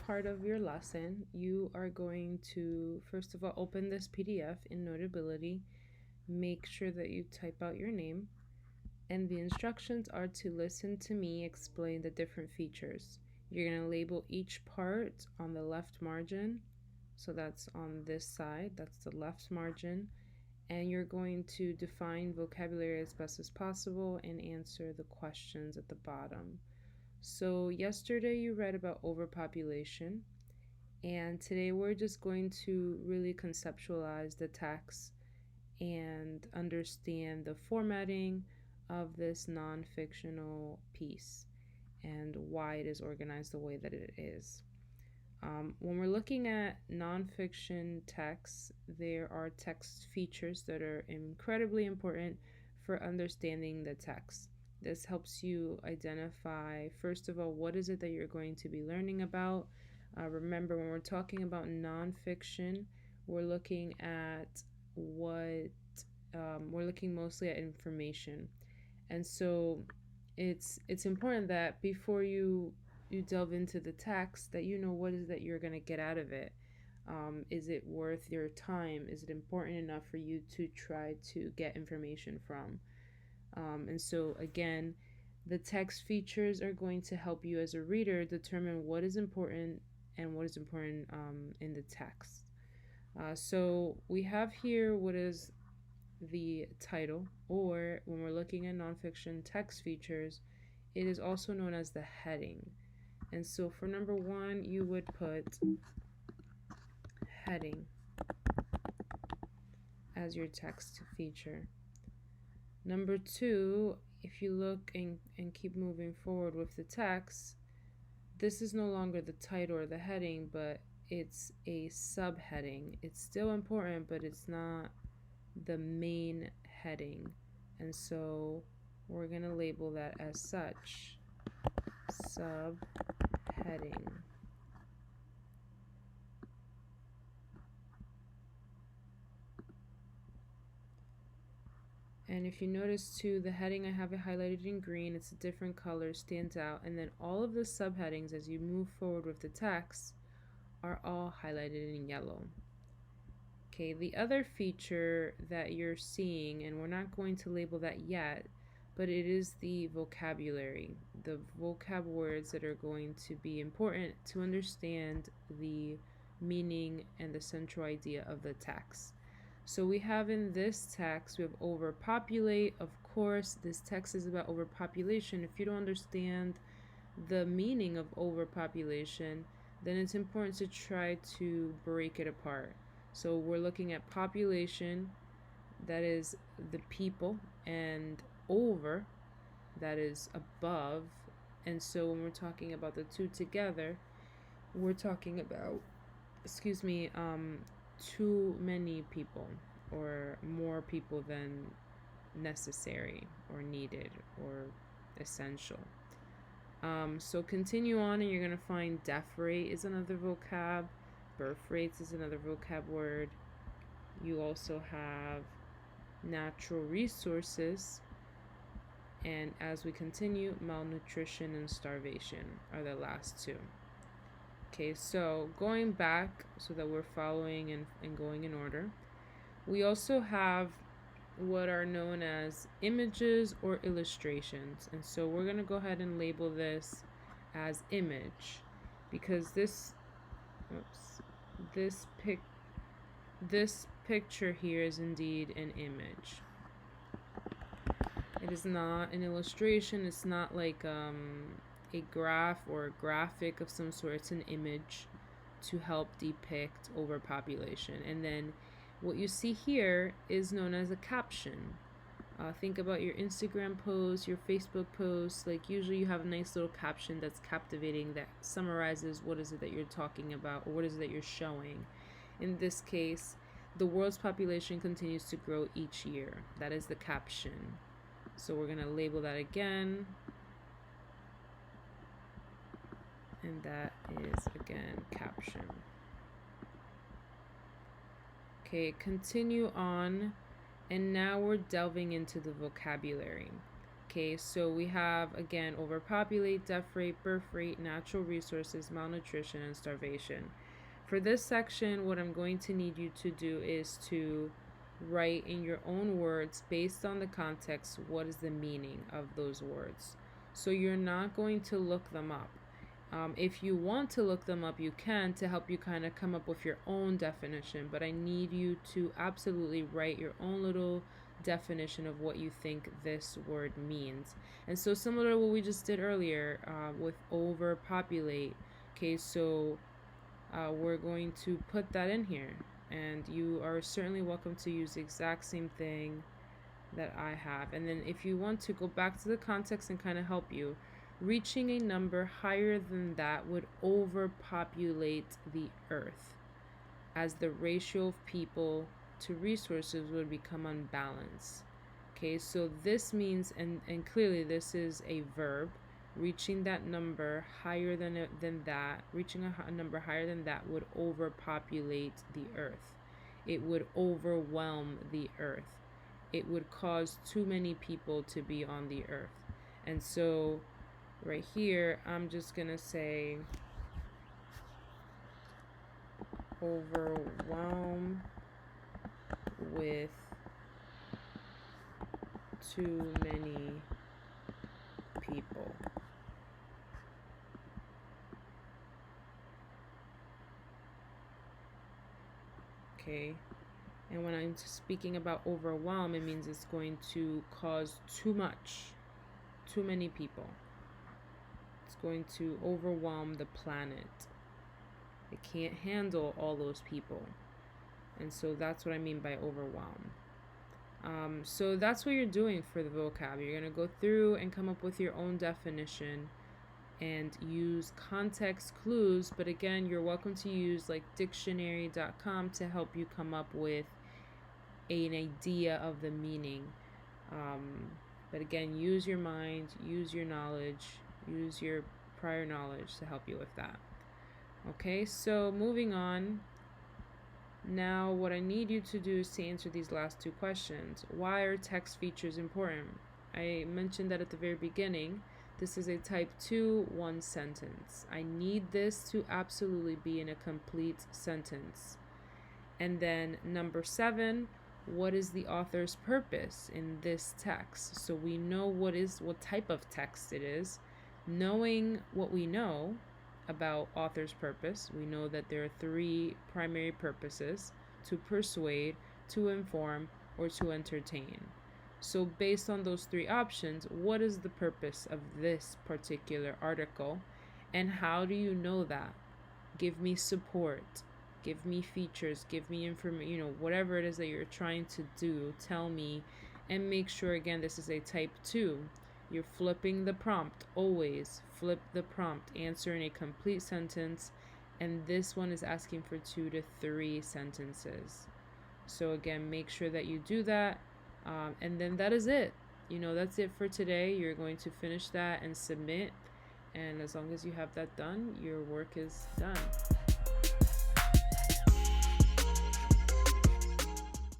part of your lesson, you are going to, first of all, open this PDF in Notability. Make sure that you type out your name. And the instructions are to listen to me explain the different features. You're going to label each part on the left margin. So that's on this side, that's the left margin. And you're going to define vocabulary as best as possible and answer the questions at the bottom. So yesterday you read about overpopulation, and today we're just going to really conceptualize the text and understand the formatting of this non-fictional piece and why it is organized the way that it is. When we're looking at nonfiction texts, there are text features that are incredibly important for understanding the text. This helps you identify, first of all, what is it that you're going to be learning about. Remember, when we're talking about nonfiction, we're looking at we're looking mostly at information. And so it's important that before you delve into the text, that you know what is that you're going to get out of it. Is it worth your time? Is it important enough for you to try to get information from? And so again, the text features are going to help you as a reader determine what is important and what is important in the text. So we have here what is the title, or when we're looking at nonfiction text features, it is also known as the heading. And so for number one, you would put heading as your text feature. Number two, if you look and keep moving forward with the text, this is no longer the title or the heading, but it's a subheading. It's still important, but it's not the main heading. And so we're going to label that as such, subheading. And if you notice too, the heading, I have it highlighted in green. It's a different color, stands out. And then all of the subheadings as you move forward with the text are all highlighted in yellow. Okay, the other feature that you're seeing, and we're not going to label that yet, but it is the vocabulary, the vocab words that are going to be important to understand the meaning and the central idea of the text. So we have in this text, we have overpopulate. Of course, this text is about overpopulation. If you don't understand the meaning of overpopulation, then it's important to try to break it apart. So we're looking at population, that is the people, and over, that is above. And so when we're talking about the two together, we're talking about, too many people or more people than necessary or needed or essential. So continue on, and you're going to find death rate is another vocab, birth rates is another vocab word. You also have natural resources, and as we continue, malnutrition and starvation are the last two. Okay, so going back so that we're following and going in order, we also have what are known as images or illustrations. And so we're going to go ahead and label this as image, because this picture here is indeed an image. It is not an illustration. It's not like a graph or a graphic of some sort. It's an image to help depict overpopulation. And then what you see here is known as a caption. Think about your Instagram posts, your Facebook posts. Like usually you have a nice little caption that's captivating, that summarizes what is it that you're talking about or what is it that you're showing. In this case, the world's population continues to grow each year. That is the caption. So we're going to label that again. And that is, again, caption. Okay, continue on. And now we're delving into the vocabulary. Okay, so we have, again, overpopulate, death rate, birth rate, natural resources, malnutrition, and starvation. For this section, what I'm going to need you to do is to write in your own words, based on the context, what is the meaning of those words. So you're not going to look them up. If you want to look them up, you can, to help you kind of come up with your own definition, but I need you to absolutely write your own little definition of what you think this word means. And so similar to what we just did earlier with overpopulate, okay, so we're going to put that in here, and you are certainly welcome to use the exact same thing that I have. And then if you want to go back to the context and kind of help you, reaching a number higher than that would overpopulate the earth, as the ratio of people to resources would become unbalanced. Okay, so this means, and clearly this is a verb, reaching that number higher than that, reaching a number higher than that would overpopulate the earth. It would overwhelm the earth. It would cause too many people to be on the earth. And so right here, I'm just gonna say overwhelm with too many people. Okay, and when I'm speaking about overwhelm, it means it's going to cause too many people. It's going to overwhelm the planet. It can't handle all those people. And so that's what I mean by overwhelm. So that's what you're doing for the vocab. You're going to go through and come up with your own definition and use context clues. But again, you're welcome to use like dictionary.com to help you come up with an idea of the meaning. But again, use your mind, use your knowledge, use your prior knowledge to help you with that. Okay, so moving on. Now, what I need you to do is to answer these last two questions. Why are text features important? I mentioned that at the very beginning. This is a type 2 one sentence. I need this to absolutely be in a complete sentence. And then number 7, what is the author's purpose in this text? So we know what type of text it is. Knowing what we know about author's purpose, we know that there are 3 primary purposes: to persuade, to inform, or to entertain. So based on those 3 options, what is the purpose of this particular article, and how do you know that? Give me support, give me features, give me information, whatever it is that you're trying to do, tell me. And make sure, again, this is a type 2. You're flipping the prompt. Always flip the prompt. Answer in a complete sentence. And this one is asking for 2 to 3 sentences. So again, make sure that you do that. And then that is it. That's it for today. You're going to finish that and submit. And as long as you have that done, your work is done.